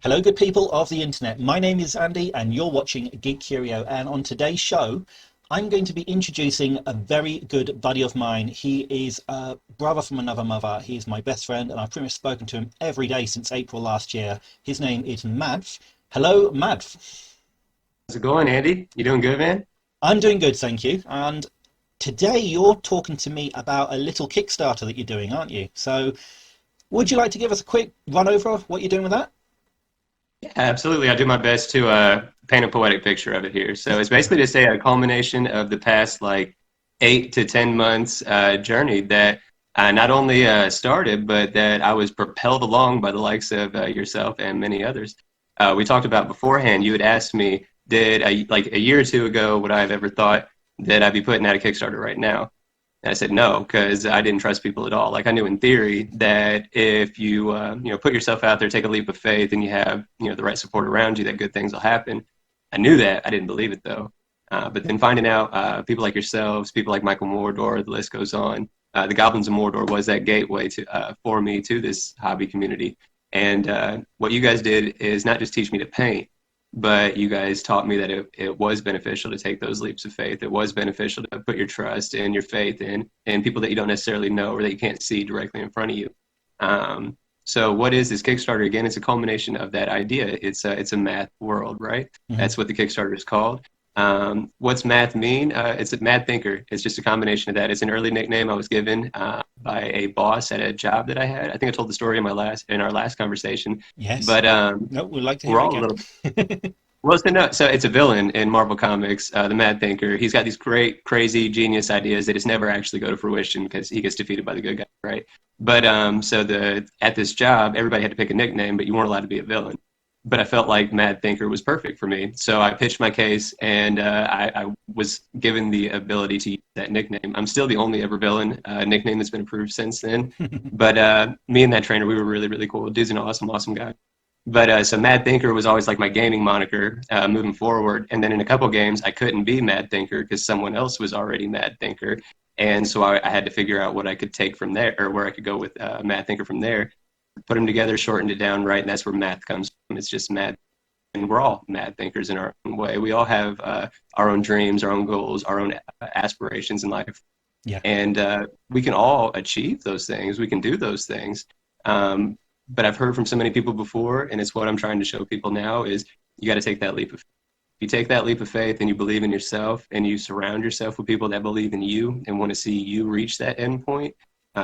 Hello, good people of the internet. My name is Andy, and you're watching Geek Curio. And on today's show, I'm going to be introducing a very good buddy of mine. He is a brother from another mother. He is my best friend, and I've pretty much spoken to him every day since April last year. His name is Madth. Hello, Madth. How's it going, Andy? You doing good, man? I'm doing good, thank you. And today you're talking to me about a little Kickstarter that you're doing, aren't you? So, would you like to give us a quick run over of what you're doing with that? Yeah, absolutely. I do my best to paint a poetic picture of it here. So it's basically to say a culmination of the past like 8 to 10 months journey that I not only started, but that I was propelled along by the likes of yourself and many others. We talked about beforehand. You had asked me, like a year or two ago, would I have ever thought that I'd be putting out a Kickstarter right now? And I said no, because I didn't trust people at all. Like I knew in theory that if you put yourself out there, take a leap of faith, and you have the right support around you, that good things will happen. I knew that. I didn't believe it though. But then finding out people like yourselves, people like Michael Mordor, the list goes on. The Goblins of Mordor was that gateway to for me to this hobby community. And what you guys did is not just teach me to paint, but you guys taught me that it was beneficial to take those leaps of faith. It was beneficial to put your trust and your faith in people that you don't necessarily know or that you can't see directly in front of you. So what is this Kickstarter again? It's a culmination of that idea. It's a math world, right? Mhm. That's what the Kickstarter is called. What's math mean? It's a mad thinker. It's just a combination of that. It's an early nickname I was given by a boss at a job that I had. I think I told the story in our last conversation, Yes. but No, we'd like to hear we're it all a again. little well, so it's a villain in Marvel Comics, the Mad Thinker. He's got these great, crazy, genius ideas that just never actually go to fruition because he gets defeated by the good guy, right? But so the at this job, everybody had to pick a nickname, but you weren't allowed to be a villain. But I felt like Mad Thinker was perfect for me, so I pitched my case, and I was given the ability to use that nickname. I'm still the only ever villain nickname that's been approved since then. But me and that trainer, we were really, really cool. Dude's an awesome, awesome guy. But so Mad Thinker was always like my gaming moniker moving forward. And then in a couple games, I couldn't be Mad Thinker because someone else was already Mad Thinker. And so I had to figure out what I could take from there or where I could go with Mad Thinker from there. Put them together, shortened it down, right? And that's where math comes from. It's just mad. And we're all mad thinkers in our own way. We all have our own dreams, our own goals, our own aspirations in life. Yeah. And we can all achieve those things. We can do those things. Um, but I've heard from so many people before, and it's what I'm trying to show people now is you got to take that leap of faith. If you take that leap of faith and you believe in yourself and you surround yourself with people that believe in you and want to see you reach that end point,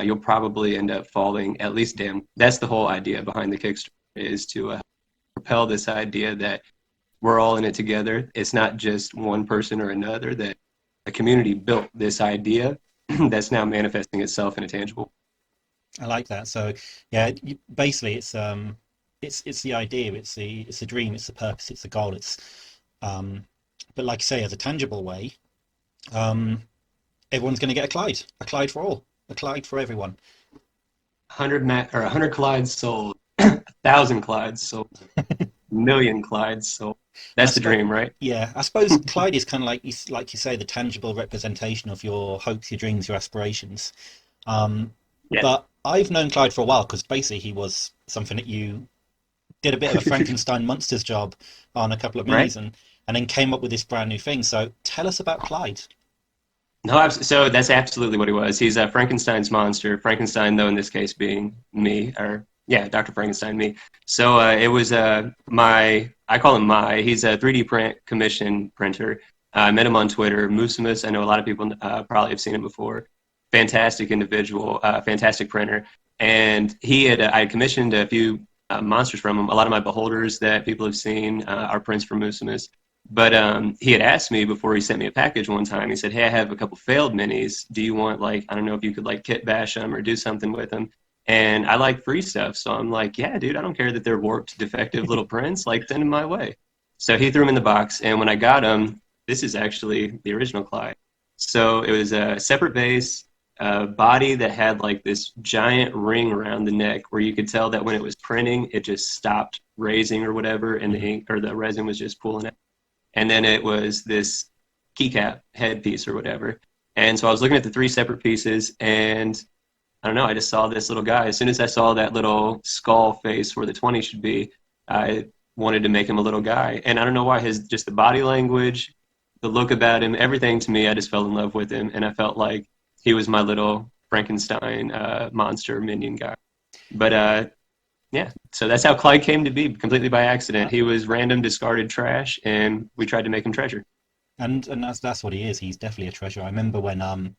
you'll probably end up falling at least down. That's the whole idea behind the Kickstarter is to propel this idea that we're all in it together. It's not just one person or another, that a community built this idea that's now manifesting itself in a tangible. I like that. So, yeah, basically, it's the idea, it's the dream, it's the purpose, it's the goal. Um, but like you say, as a tangible way, um, everyone's going to get a Clyde for all, a Clyde for everyone. 100 Clydes sold, 1,000 Clydes sold, million Clydes sold. And I That's the suppose, dream, right? yeah, I suppose Clyde is kind of like you say, the tangible representation of your hopes, your dreams, your aspirations. Um, Yeah. but I've known Clyde for a while because basically he was something that you did a bit of a Frankenstein monsters job on a couple of Right? minis and then came up with this brand new thing. So tell us about Clyde. No, so that's absolutely what he was. He's a Frankenstein's monster. Frankenstein, though, in this case being me, or yeah, Dr. Frankenstein, me. So it was I call him he's a 3D print commission printer. I met him on Twitter, Musimus. I know a lot of people probably have seen him before. Fantastic individual, fantastic printer. And I had commissioned a few monsters from him. A lot of my beholders that people have seen are prints from Musimus. But he had asked me before he sent me a package one time. He said, "Hey, I have a couple failed minis. Do you want like I don't know if you could like kit bash them or do something with them?" And I like free stuff, so I'm like, "Yeah, dude, I don't care that they're warped, defective little prints. Like, send them my way." So he threw them in the box, and when I got them, this is actually the original Clyde. So it was a separate base, a body that had like this giant ring around the neck, where you could tell that when it was printing, it just stopped raising or whatever, and the Hmm. ink or the resin was just pulling out. And then it was this keycap headpiece or whatever. And so I was looking at the three separate pieces, and I don't know, I just saw this little guy. As soon as I saw that little skull face where the 20 should be, I wanted to make him a little guy. And I don't know why, just the body language, the look about him, everything to me, I just fell in love with him. And I felt like he was my little Frankenstein monster minion guy. But yeah, so that's how Clyde came to be, completely by accident. He was random discarded trash, and we tried to make him treasure. And that's what he is. He's definitely a treasure. I remember when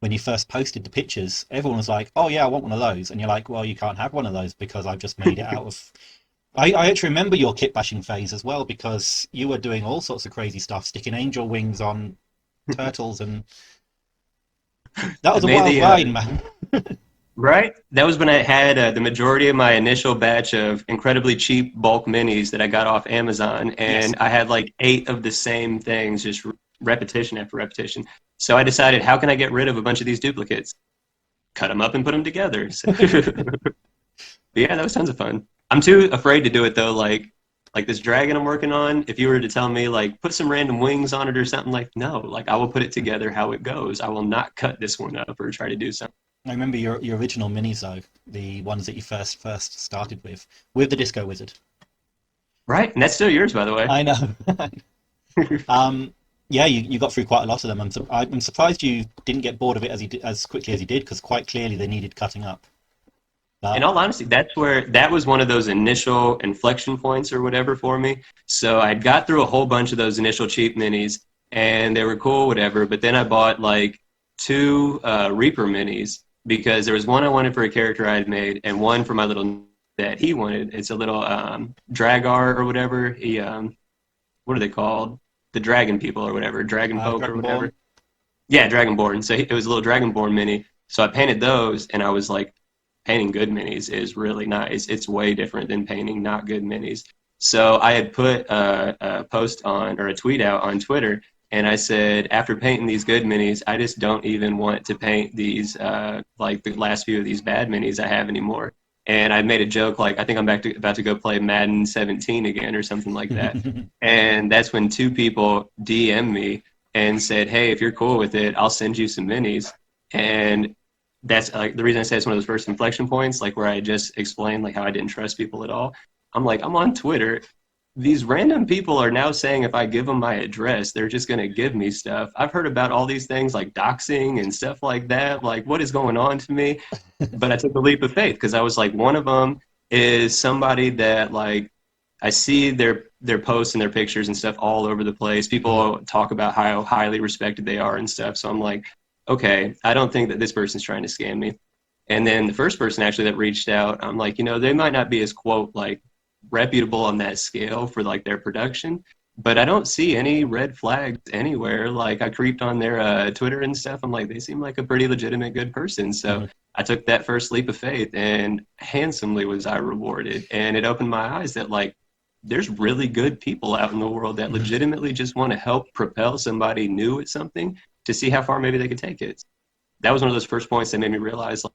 you first posted the pictures, everyone was like, "Oh yeah, I want one of those," and you're like, "Well, you can't have one of those because I've just made it out of." I actually remember your kit bashing phase as well because you were doing all sorts of crazy stuff, sticking angel wings on turtles, and that I was a made wild the ride, man. Right? That was when I had the majority of my initial batch of incredibly cheap bulk minis that I got off Amazon, Yes. and I had like 8 of the same things, just repetition after repetition. So I decided, how can I get rid of a bunch of these duplicates? Cut them up and put them together. So, yeah, that was tons of fun. I'm too afraid to do it though. Like this dragon I'm working on, if you were to tell me like put some random wings on it or something, like no, like I will put it together how it goes. I will not cut this one up or try to do something. I remember your original minis though, the ones that you first started with the Disco Wizard. Right? And that's still yours, by the way. I know. Yeah, you got through quite a lot of them. I'm surprised you didn't get bored of it as quickly as you did, because quite clearly they needed cutting up. In But all honesty, that was one of those initial inflection points or whatever for me. So I got through a whole bunch of those initial cheap minis, and they were cool, whatever. But then I bought like 2 Reaper minis because there was one I wanted for a character I had made, and one for my little that he wanted. It's a little Dragar or whatever. What are they called? The Dragon people or whatever, Dragon folk or Dragonborn. whatever. Yeah, Dragonborn. So it was a little Dragonborn mini. So I painted those, and I was like, painting good minis is really nice. It's way different than painting not good minis. So I had put a post on or a tweet out on Twitter, and I said, after painting these good minis, I just don't even want to paint these like the last few of these bad minis I have anymore. And I made a joke like, I think I'm about to go play Madden 17 again or something like that. And that's when 2 people DM me and said, hey, if you're cool with it, I'll send you some minis. And that's like the reason I say it's one of those first inflection points, like where I just explained like how I didn't trust people at all. I'm like, I'm on Twitter. These random people are now saying if I give them my address, they're just going to give me stuff. I've heard about all these things like doxing and stuff like that. Like, what is going on to me? But I took the leap of faith because I was like, one of them is somebody that like I see their posts and their pictures and stuff all over the place. People talk about how highly respected they are and stuff. So I'm like, okay, I don't think that this person's trying to scam me. And then the first person actually that reached out, I'm like, they might not be as quote like reputable on that scale for like their production, but I don't see any red flags anywhere. Like I creeped on their Twitter and stuff. I'm like, they seem like a pretty legitimate good person. So I took that first leap of faith, and handsomely was I rewarded. And it opened my eyes that like there's really good people out in the world that legitimately just want to help propel somebody new at something to see how far maybe they could take it. That was one of those first points that made me realize like,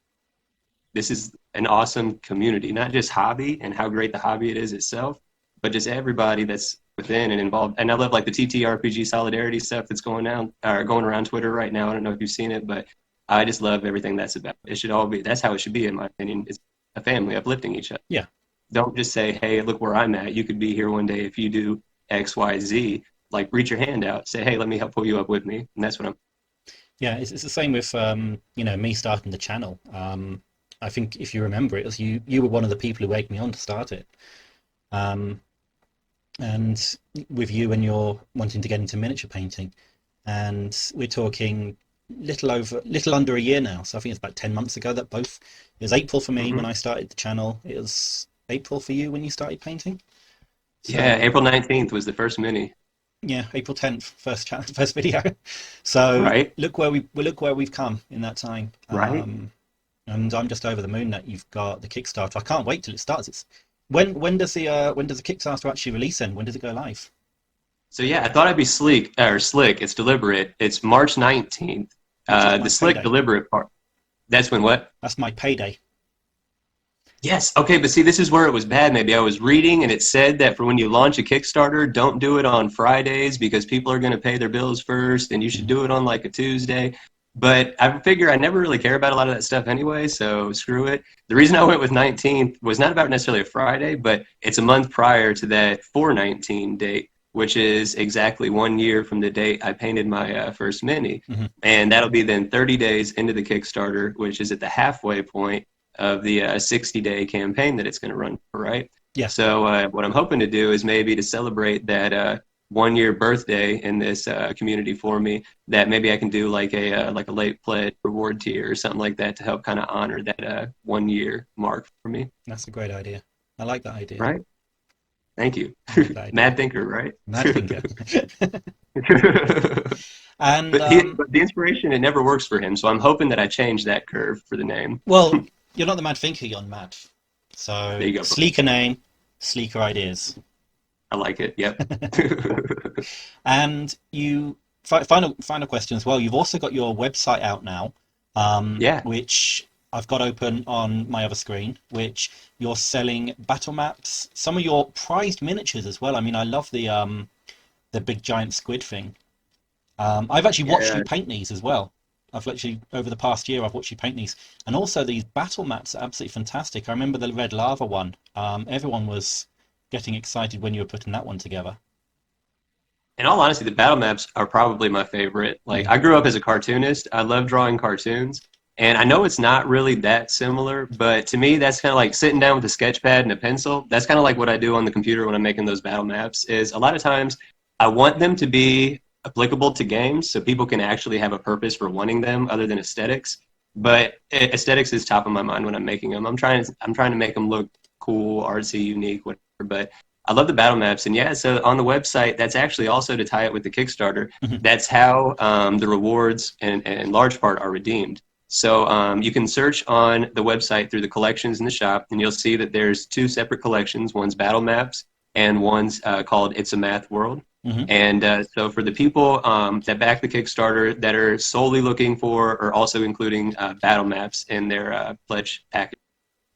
this is an awesome community, not just hobby and how great the hobby it is itself, but just everybody that's within and involved. And I love like the TTRPG solidarity stuff that's going around Twitter right now. I don't know if you've seen it, but I just love everything that's about. It should all be, that's how it should be in my opinion. It's a family uplifting each other. Yeah. Don't just say, hey, look where I'm at. You could be here one day if you do X, Y, Z. Like reach your hand out, say, hey, let me help pull you up with me. And that's what I'm. Yeah, it's the same with me starting the channel. I think if you remember it, was you were one of the people who egged me on to start it. Um, and with you and your wanting to get into miniature painting, and we're talking little under a year now. So I think it's about 10 months ago that both. It was April for me when I started the channel. It was April for you when you started painting. So, Yeah, April 19th was the first mini. yeah, April 10th, first video. So Right, look where we've come in that time. right. And I'm just over the moon that you've got the Kickstarter. I can't wait till it starts. When does the Kickstarter actually release then? When does it go live? So yeah, I thought I'd be slick. It's deliberate. It's March 19th. That's like my The slick payday. deliberate part. That's when what? That's my payday. Yes. Okay, but see, this is where it was bad. Maybe I was reading and it said that for when you launch a Kickstarter, don't do it on Fridays because people are going to pay their bills first, and you should do it on like a Tuesday. But I figure I never really care about a lot of that stuff anyway, so screw it. The reason I went with 19th was not about necessarily a Friday, but it's a month prior to that 419 date, which is exactly 1 year from the date I painted my first mini. Hmm. And that'll be then 30 days into the Kickstarter, which is at the halfway point of the 60-day campaign that it's going to run for, right? Yeah. So what I'm hoping to do is maybe to celebrate that 1 year birthday in this community for me, that maybe I can do like a late pledge reward tier or something like that to help kind of honor that 1 year mark for me. That's a great idea. I like that idea. Right? Thank you. I like that idea. Mad thinker, right? Mad thinker. but And but the inspiration, it never works for him, so I'm hoping that I change that curve for the name. well, you're not the mad thinker, you're Madth. There So you go. sleeker name, sleeker ideas. I like it. Yep. And final question as well. You've also got your website out now, Yeah. which I've got open on my other screen, which you're selling battle maps, some of your prized miniatures as well. I mean, I love the big giant squid thing. I've actually watched Yeah. you paint these as well. I've literally over the past year I've watched you paint these, and also these battle maps are absolutely fantastic. I remember the red lava one. Everyone was getting excited when you were putting that one together. In all honesty, the battle maps are probably my favorite. Like, Mm. I grew up as a cartoonist. I love drawing cartoons. And I know it's not really that similar, but to me, that's kind of like sitting down with a sketch pad and a pencil. That's kind of like what I do on the computer when I'm making those battle maps, is a lot of times I want them to be applicable to games so people can actually have a purpose for wanting them other than aesthetics. But aesthetics is top of my mind when I'm making them. I'm trying to make them look cool, artsy, unique, whatever. But I love the battle maps, and yeah, so on the website, that's actually also to tie it with the Kickstarter. Mhm. That's how the rewards, in large part, are redeemed. So you can search on the website through the collections in the shop, and you'll see that there's two separate collections. One's battle maps, and one's called It's a Math World. Mhm. And so for the people that back the Kickstarter that are solely looking for, or also including battle maps in their pledge package.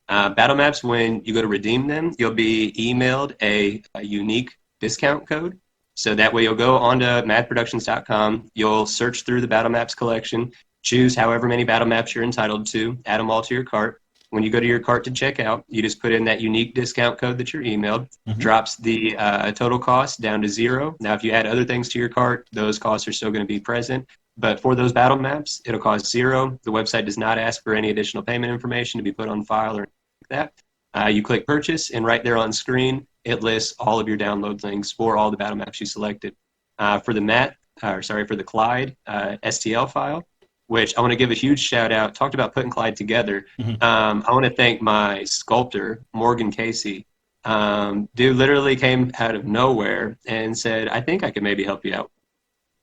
Battle maps, when you go to redeem them, you'll be emailed a unique discount code. So that way you'll go onto madproductions.com, you'll search through the battle maps collection, choose however many battle maps you're entitled to, add them all to your cart. When you go to your cart to check out, you just put in that unique discount code that you're emailed, Mhm. drops the total cost down to zero. Now, if you add other things to your cart, those costs are still going to be present. But for those battle maps, it'll cost zero. The website does not ask for any additional payment information to be put on file or anything like that. You click purchase, and right there on screen, it lists all of your download links for all the battle maps you selected. For the Clyde STL file, which I want to give a huge shout out. Talked about putting Clyde together. Mhm. I want to thank my sculptor, Morgan Casey. Dude literally came out of nowhere and said, I think I could maybe help you out.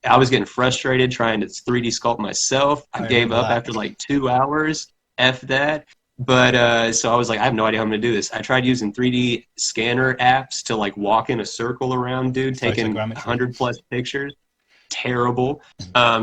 I was getting frustrated trying to 3D sculpt myself. I I gave remember up that. after like 2 hours. F that. But so I was like, I have no idea how I'm going to do this. I tried using 3D scanner apps to like walk in a circle around, dude, taking Photogrammetry. 100 plus pictures. Terrible.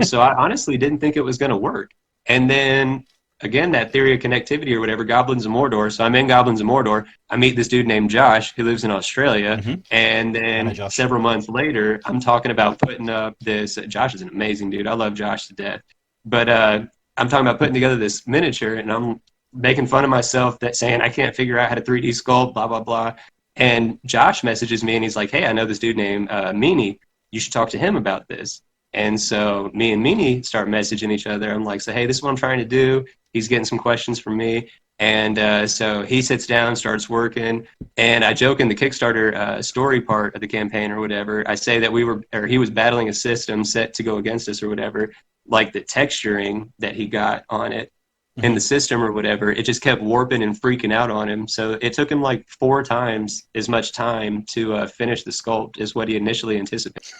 So I honestly didn't think it was going to work. And then again, that theory of connectivity or whatever, Goblins of Mordor. So I'm in Goblins of Mordor. I meet this dude named Josh who lives in Australia. Mhm. And I know then Josh. several months later, I'm talking about putting up this. Josh is an amazing dude. I love Josh to death. But I'm talking about putting together this miniature, and I'm making fun of myself that saying I can't figure out how to 3D sculpt, blah, blah, blah. And Josh messages me and he's like, hey, I know this dude named Meanie. You should talk to him about this. And so me and Meanie start messaging each other. I'm like, so hey, this is what I'm trying to do. He's getting some questions from me. And so he sits down, starts working. And I joke in the Kickstarter story part of the campaign or whatever, I say that he was battling a system set to go against us or whatever, like the texturing that he got on it in Mhm. the system or whatever, it just kept warping and freaking out on him. So it took him like 4 times as much time to finish the sculpt as what he initially anticipated,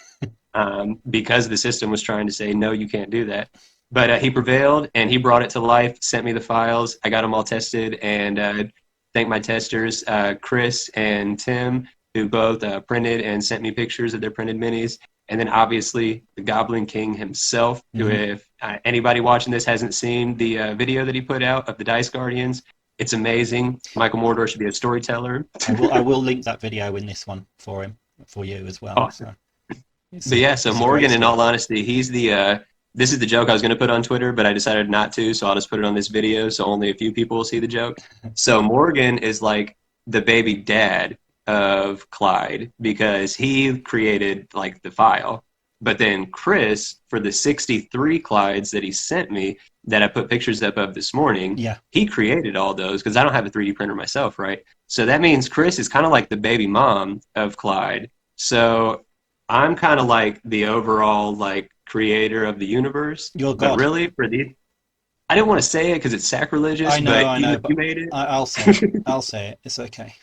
because the system was trying to say, no, you can't do that. But he prevailed, and he brought it to life, sent me the files. I got them all tested, and thank my testers, Chris and Tim, who both printed and sent me pictures of their printed minis. And then obviously the Goblin King himself, who, Mhm. if anybody watching this hasn't seen the video that he put out of the Dice Guardians, it's amazing. Michael Mordor should be a storyteller. I will link that video in this one for him, for you as well. Awesome. So But yeah, so it's a great Morgan, in story. all honesty, he's the this is the joke I was going to put on Twitter, but I decided not to, so I'll just put it on this video so only a few people will see the joke. So Morgan is like the baby dad of Clyde because he created like the file. But then Chris, for the 63 Clydes that he sent me that I put pictures up of this morning, Yeah. he created all those because I don't have a 3D printer myself, right? So that means Chris is kind of like the baby mom of Clyde. So I'm kind of like the overall like creator of the universe. You're But God. really, for these, I didn't want to say it because it's sacrilegious, but I know, you but made it. I'll say it. I'll say it. It's okay.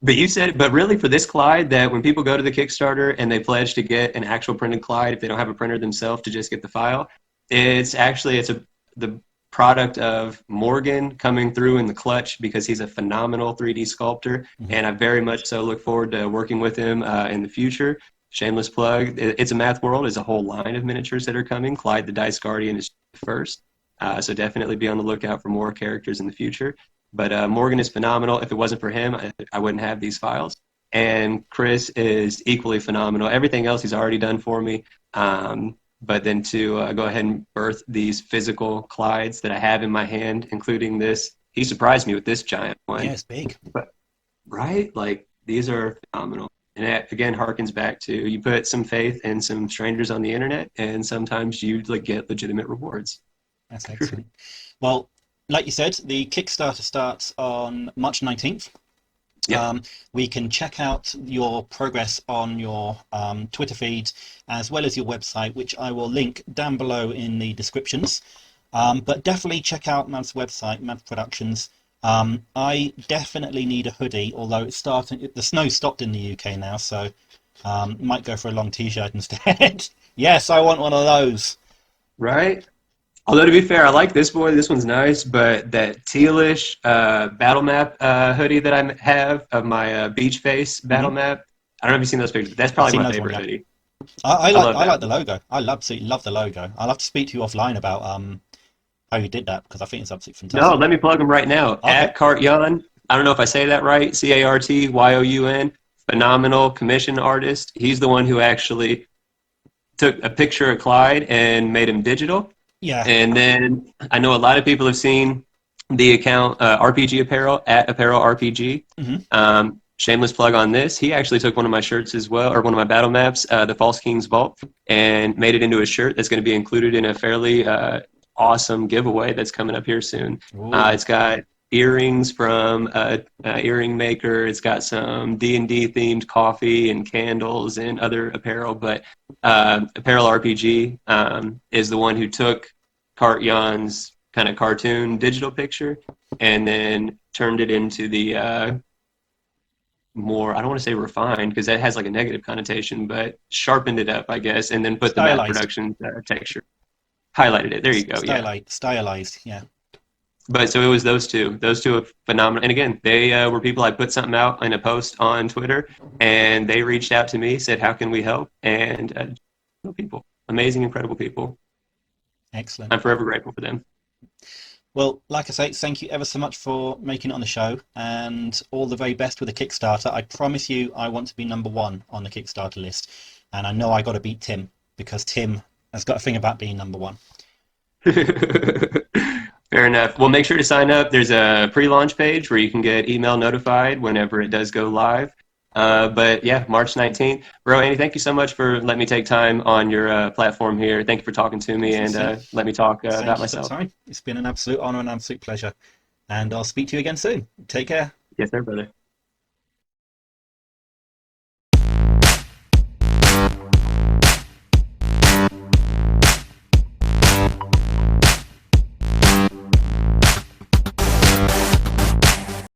But you said, but really for this Clyde, that when people go to the Kickstarter and they pledge to get an actual printed Clyde, if they don't have a printer themselves to just get the file, the product of Morgan coming through in the clutch because he's a phenomenal 3D sculptor, and I very much so look forward to working with him in the future. Shameless plug. It's a Math World. There's a whole line of miniatures that are coming. Clyde the Dice Guardian is first, so definitely be on the lookout for more characters in the future. But Morgan is phenomenal. If it wasn't for him, I wouldn't have these files. And Chris is equally phenomenal. Everything else he's already done for me. But then to go ahead and birth these physical Clydes that I have in my hand, including this, he surprised me with this giant one. Yeah, it's big. But, right? Like, these are phenomenal. And that, again, harkens back to you put some faith in some strangers on the internet, and sometimes you like get legitimate rewards. That's excellent. Well, like you said, the Kickstarter starts on March 19th. Yep. We can check out your progress on your Twitter feed as well as your website, which I will link down below in the descriptions. But definitely check out Madth's website, Madth Productions. I definitely need a hoodie, although it's starting. The snow stopped in the UK now, so might go for a long t-shirt instead. Yes, I want one of those. Right? Although to be fair, I like this boy. This one's nice, but that tealish battle map hoodie that I have of my beach face battle map, I don't know if you've seen those pictures. That's probably my favorite hoodie. I like the logo. I absolutely love the logo. I'll have to speak to you offline about how you did that because I think it's absolutely fantastic. No, let me plug him right now. Okay. At Cartyon. I don't know if I say that right. CartYoun. Phenomenal commission artist. He's the one who actually took a picture of Clyde and made him digital. Yeah. And then I know a lot of people have seen the account RPG Apparel at Apparel RPG. Shameless plug on this. He actually took one of my shirts as well, or one of my battle maps, the False King's Vault, and made it into a shirt that's going to be included in a fairly awesome giveaway that's coming up here soon. It's got earrings from an earring maker. It's got some D&D themed coffee and candles and other apparel. But Apparel RPG is the one who took Cartyon's kind of cartoon digital picture and then turned it into the more, I don't want to say refined because that has like a negative connotation, but sharpened it up, I guess, and then put the Madth Productions texture. Highlighted it. There you go. Stylized, yeah. But so it was those two. Those two are phenomenal. And again, they were people. I put something out in a post on Twitter, and they reached out to me, said, "How can we help?" And people, amazing, incredible people. Excellent. I'm forever grateful for them. Well, like I say, thank you ever so much for making it on the show, and all the very best with the Kickstarter. I promise you, I want to be #1 on the Kickstarter list, and I know I got to beat Tim because Tim has got a thing about being #1. Fair enough. Well, make sure to sign up. There's a pre-launch page where you can get email notified whenever it does go live. But yeah, March 19th. Bro, Andy, thank you so much for letting me take time on your platform here. Thank you for talking to me and let me talk about myself. It's been an absolute honor and an absolute pleasure. And I'll speak to you again soon. Take care. Yes, sir, brother.